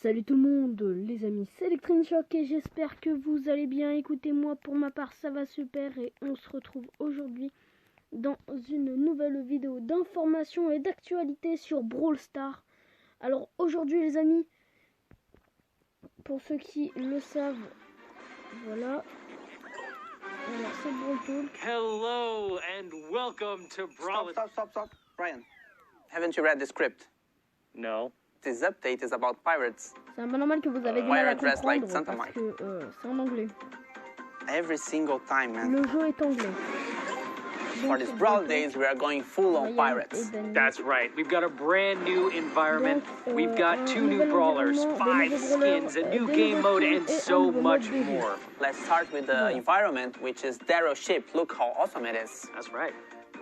Salut tout le monde, les amis, c'est Electrine Shock et j'espère que vous allez bien. Écoutez-moi, pour ma part ça va super et on se retrouve aujourd'hui dans une nouvelle vidéo d'information et d'actualité sur Brawl Stars. Alors aujourd'hui les amis, pour ceux qui le savent, voilà, alors c'est Brawl Talk. Hello and welcome to Brawl. Stop. Brian, haven't you read the script? No. This update is about pirates. C'est un peu normal que vous avez du mal à comprendre parce que c'est en anglais. Every single time, man. Le jeu est anglais. For these Brawl days, we are going full on pirates. That's right. We've got a brand new environment. We've got 2 new brawlers, 5 skins, a new game mode, and so much more. Let's start with the environment, which is Darrow's ship. Look how awesome it is. That's right.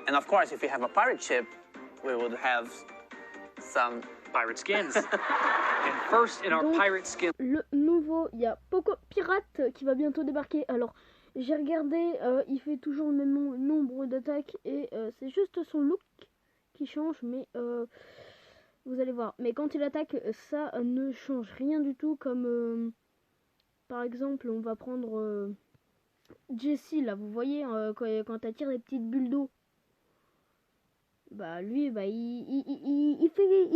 And of course, if you have a pirate ship, we would have some pirate skins. And first in our pirate skin. Le nouveau, il y a Poco Pirate qui va bientôt débarquer. Alors, j'ai regardé, il fait toujours le même nombre d'attaques et c'est juste son look qui change, mais vous allez voir. Mais quand il attaque, ça ne change rien du tout. Comme par exemple, on va prendre Jessie là, vous voyez, quand elle tire les petites bulles d'eau. Bah lui, bah il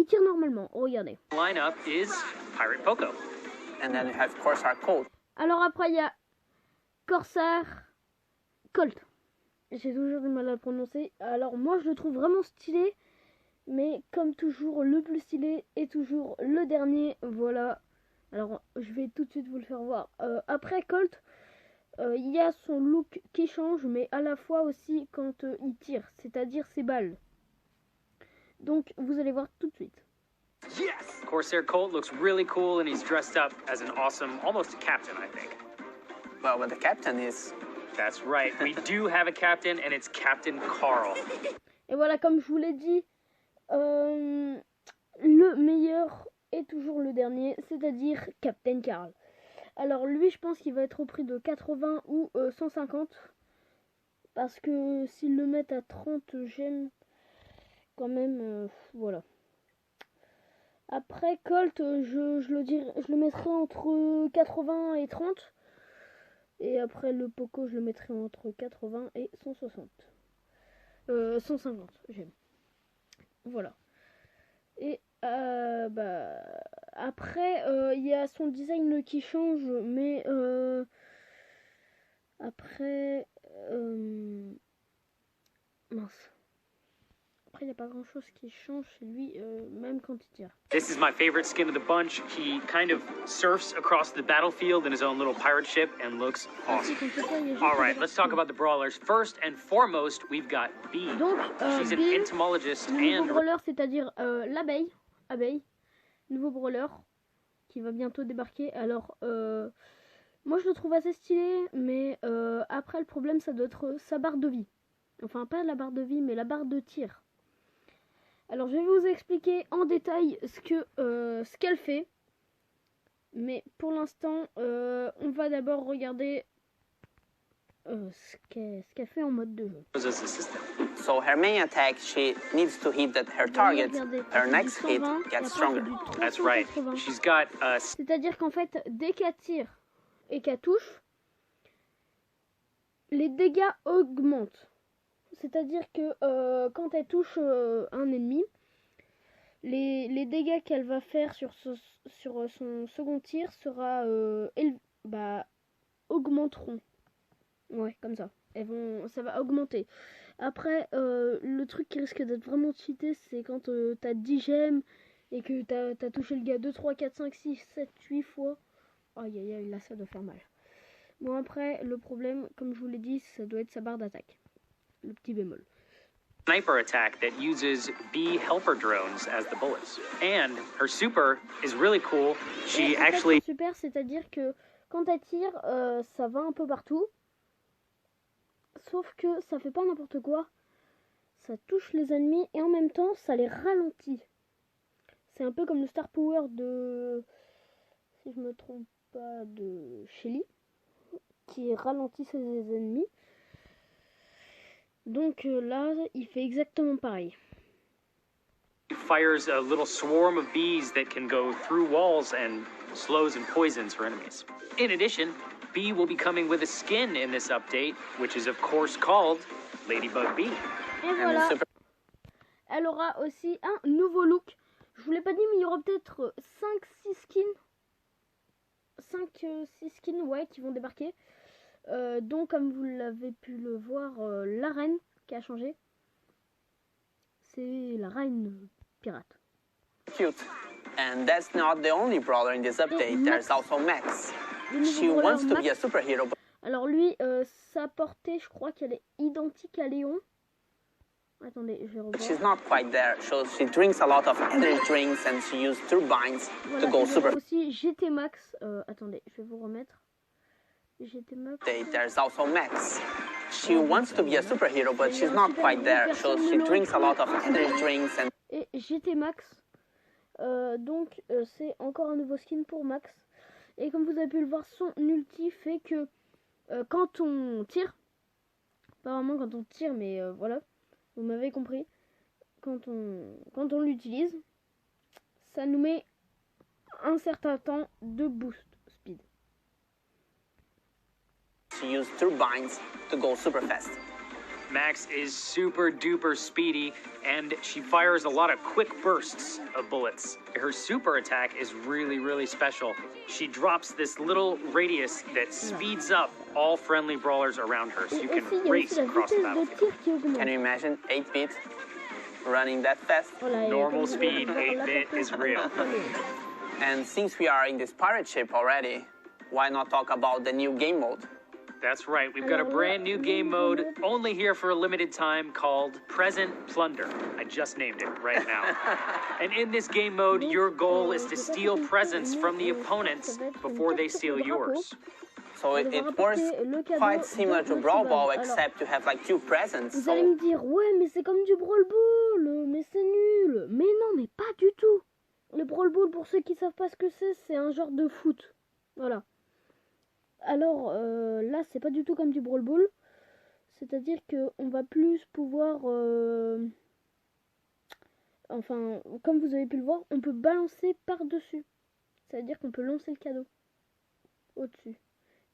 tire normalement. Regardez. Lineup is Pirate Poco. And then we have Corsair Colt. Alors après il y a Corsair Colt. J'ai toujours du mal à le prononcer. Alors moi je le trouve vraiment stylé, mais comme toujours le plus stylé est toujours le dernier. Voilà. Alors je vais tout de suite vous le faire voir. Après Colt, il y a son look qui change, mais à la fois aussi quand il tire, c'est-à-dire ses balles. Donc vous allez voir tout de suite. Yes! Corsair Colt looks really cool and he's dressed up as an awesome, almost a captain, I think. Well, but the captain is... That's right. We do have a captain and it's Captain Carl. Et voilà, comme je vous l'ai dit, le meilleur est toujours le dernier, c'est-à-dire Captain Carl. Alors lui, je pense qu'il va être au prix de 80 ou 150. Parce que s'ils le mettent à 30 gemmes, quand même, voilà. Après Colt, je le mettrai entre 80 et 30. Et après le Poco, je le mettrai entre 80 et 160. 150 j'aime. Voilà. Et après, il y a son design qui change, mais après, mince. Après, il n'y a pas grand chose qui change chez lui, même quand il tire. This is my favorite skin of the bunch. He kind of surfs across the battlefield in his own little pirate ship and looks awesome. All right, let's talk about the brawlers. First and foremost, we've got Bee. Donc, She's an Bee, entomologist nouveau and... brawler, c'est-à-dire l'abeille. Nouveau brawler qui va bientôt débarquer. Alors, moi je le trouve assez stylé, mais après le problème, ça doit être sa barre de vie. Enfin, pas la barre de vie, mais la barre de tir. Alors je vais vous expliquer en détail ce qu'elle fait. Mais pour l'instant, on va d'abord regarder ce qu'elle fait en mode de jeu. So her main attack, she needs to hit that her target. Her next hit gets stronger. That's right. She's got C'est-à-dire qu'en fait, dès qu'elle tire et qu'elle touche, les dégâts augmentent. C'est-à-dire que quand elle touche un ennemi, les dégâts qu'elle va faire sur son second tir augmenteront. Ouais, comme ça. Ça va augmenter. Après, le truc qui risque d'être vraiment cheaté, c'est quand t'as 10 gemmes et que t'as touché le gars 2, 3, 4, 5, 6, 7, 8 fois. Aïe aïe aïe, là ça doit faire mal. Bon après, le problème, comme je vous l'ai dit, ça doit être sa barre d'attaque. Le petit bémol. Sniper attack that uses Bee helper drones as the bullets. And her super is really cool. She actually... Super, c'est-à-dire que quand elle tire, ça va un peu partout. Sauf que ça fait pas n'importe quoi. Ça touche les ennemis et en même temps, ça les ralentit. C'est un peu comme le Star Power de... Si je me trompe pas, de Shelly. Qui ralentit ses ennemis. Donc là, il fait exactement pareil. fires a little swarm of bees that can go through walls and slows and poisons her enemies. In addition, Bee will be coming with a skin in this update, which is of course called Ladybug Bee. Et voilà, elle aura aussi un nouveau look. Je vous l'ai pas dit, mais il y aura peut-être 5-6 skins. 5-6 skins, ouais, qui vont débarquer. Donc, comme vous l'avez pu le voir, la reine qui a changé. C'est la reine pirate. Cute. And that's not the only brawler in this update. There's also Max. She wants to be a superhero. Alors lui, sa portée, je crois qu'elle est identique à Léon. Attendez, je vais revoir. She's not quite there. So she drinks a lot of energy drinks and she uses turbines to go super. Aussi GT Max. Attendez, je vais vous remettre. GT Max. There's also Max. She wants to be a superhero, but she's not quite there. So she drinks a lot of energy drinks and. Et GT Max. Donc c'est encore un nouveau skin pour Max. Et comme vous avez pu le voir, son ulti fait que quand on tire, pas vraiment quand on tire, mais voilà, vous m'avez compris, quand on l'utilise, ça nous met un certain temps de boost speed. She uses turbines to go super fast. Max is super duper speedy, and she fires a lot of quick bursts of bullets. Her super attack is really, really special. She drops this little radius that speeds up all friendly brawlers around her, so you can race across the battlefield. Can you imagine 8-bit running that fast? Normal speed, 8-bit is real. And since we are in this pirate ship already, why not talk about the new game mode? That's right, we've got a brand new game mode, only here for a limited time, called Present Plunder. I just named it right now. And in this game mode, your goal is to steal presents from the opponents before they steal yours. So it works quite similar to Brawl Ball, except you have like 2 presents. Vous allez me dire, ouais, mais c'est comme du Brawl Ball, mais c'est nul. Mais non, mais pas du tout. Le Brawl Ball, pour ceux qui savent pas ce que c'est un genre de foot. Voilà. Alors là, c'est pas du tout comme du Brawl Ball. C'est-à-dire qu'on va plus pouvoir... Enfin, comme vous avez pu le voir, on peut balancer par-dessus. C'est-à-dire qu'on peut lancer le cadeau au-dessus.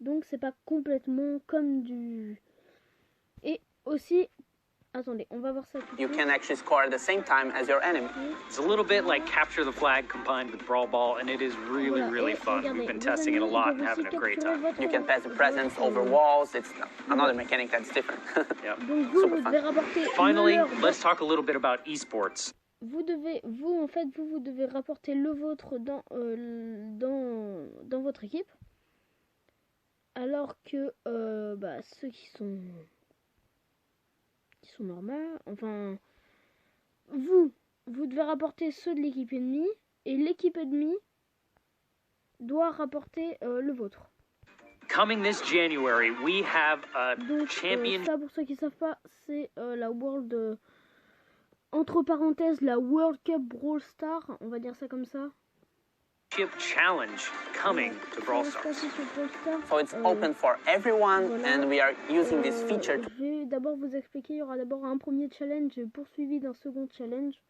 Donc c'est pas complètement comme du... Et aussi... Attendez, on va voir ça tout de You suite. can actually score at the same time as your enemy. It's a little bit like Capture the Flag combined with Brawl Ball, and it is really, really fun. We've been testing it a lot and having a great time. You can pass the presents over walls. It's another mechanic that's different. Yep. Donc vous devez rapporter... Finally, leur... let's talk a little bit about esports. Vous devez rapporter le vôtre dans votre équipe. Alors que ceux qui sont normaux, enfin vous devez rapporter ceux de l'équipe ennemie et l'équipe ennemie doit rapporter le vôtre. Coming this January, we have a champion. Ça, pour ceux qui savent pas, c'est la World entre parenthèses la World Cup Brawl Stars, on va dire ça comme ça. Challenge coming to Brawl Stars. So it's open for everyone, voilà. and we are using this feature. Je vais d'abord vous expliquer. Il y aura d'abord un premier challenge poursuivi d'un second challenge.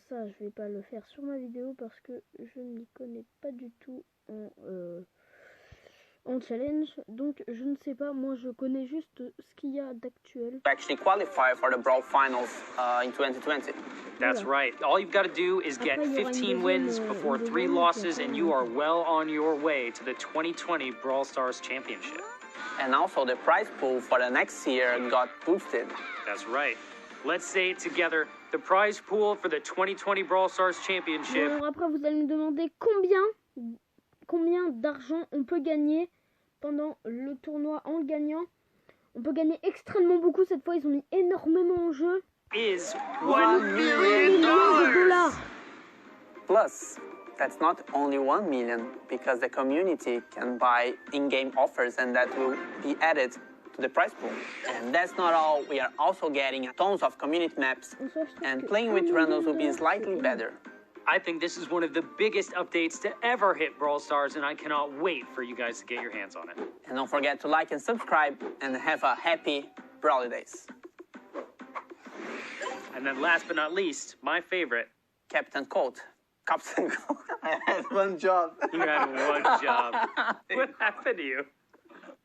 Ça, je vais pas le faire sur ma vidéo parce que je ne m'y connais pas du tout en challenge. Donc, je ne sais pas. Moi, je connais juste ce qu'il y a d'actuel. Actually qualify for the Brawl Finals in 2020. That's right. All you've got to do is get 15 wins before 3 losses, and you are well on your way to the 2020 Brawl Stars Championship. And also the prize pool for the next year got boosted. That's right. Let's say it together. The prize pool for the 2020 Brawl Stars Championship. Bon, alors après, vous allez me demander combien d'argent on peut gagner pendant le tournoi en le gagnant. On peut gagner extrêmement beaucoup. Cette fois, ils ont mis énormément en jeu. Is $1 million. Plus, that's not only 1 million, because the community can buy in-game offers and that will be added to the prize pool. And that's not all. We are also getting tons of community maps, and playing with randoms will be slightly better. I think this is one of the biggest updates to ever hit Brawl Stars, and I cannot wait for you guys to get your hands on it. And don't forget to like and subscribe, and have a happy Brawly Days. And then last but not least, my favorite. Captain Colt. Captain Colt. I had one job. You had one job. What happened to you?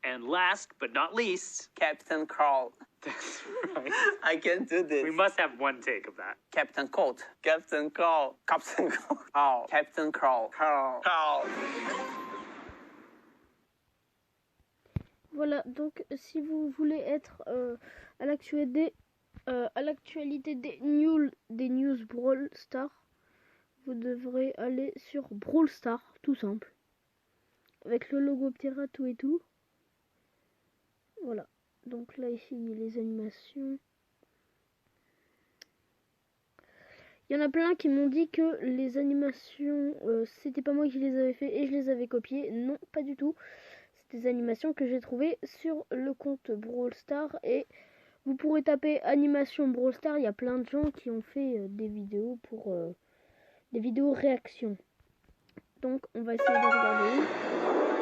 And last but not least, Captain Carl. that's right. I can't do this. We must have one take of that. Captain Colt. Captain Carl. Captain Carl. Oh. Captain Carl. Carl. Carl. Voilà, donc si vous voulez être à l'actualité des news Brawl Stars, vous devrez aller sur Brawl Stars, tout simple. Avec le logo pirate tout et tout. Voilà. Donc là, ici, les animations. Il y en a plein qui m'ont dit que les animations, c'était pas moi qui les avais fait et je les avais copiées. Non, pas du tout. C'est des animations que j'ai trouvées sur le compte Brawl Stars. Et vous pourrez taper animation Brawl Stars. Il y a plein de gens qui ont fait des vidéos pour des vidéos réactions. Donc, on va essayer de regarder.